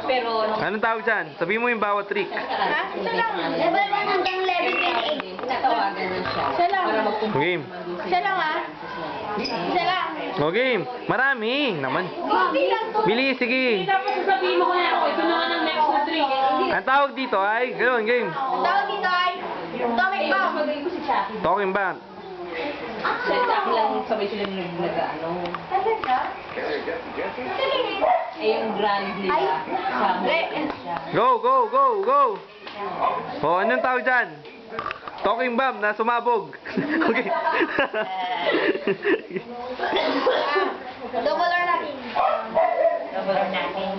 Pero, Anong tawag dyan? Sabihin mo yung bawat trick. Ha? Isa lang. Level 1 hanggang level 28. Tatawagan na siya. Isa lang. Para magkumpara Game. Isa lang ha? Isa lang. O game. Marami naman. Baby lang to. Bilis, sige. Dapat sasabihin mo kaya ako, ito naman ang next na trick. Ang tawag dito ay, gano'n, game. Ang tawag dito ay Atomic Bomb. Magaling ko si Chucky. Talking back. Siya at Chucky lang sabay sila nag-ano. Kasi ka? Eh, yung grand nila. Ay. Siya. Go, go, go, go. O, anong tawag dyan? Talking bomb na sumabog. Okay. Double or nothing. Double or nothing.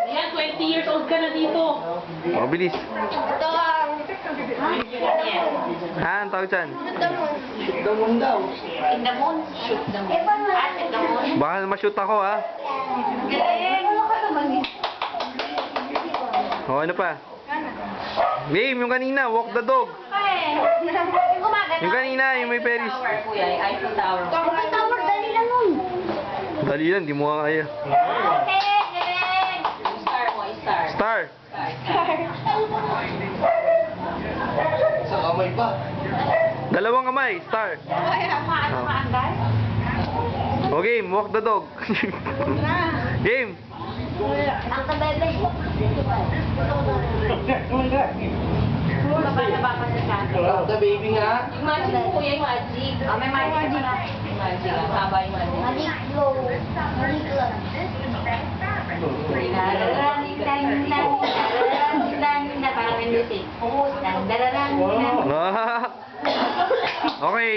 Ayan, 20 years old ka na dito. O, bilis. Ito ang Yes. Ha, ang tawag dyan? Shoot the moon daw. In the moon, shoot the moon. At in the moon. Baka ma-shoot ako, ha? Galing. Ano ka naman eh? O, ano pa? Game, yung kanina, walk the dog. Yung gumagana. Yung kanina, yung may Paris. Tower, kuya. Eiffel Tower. Tower, tower, dali lang nun. Dali lang, di mo kaya. Okay, galing. Star mo, star. Star. Sa kamay pa. Dalawang kamay, star. Maandar? O game, walk the dog. Game. Ang kabebe. Baba pa sa kate. The baby nga. Yung magic mo, kuya, yung magic. May magic na. Yung magic. Ang haba yung magic. Magic glow. Magic lang. Parang may music. Okay.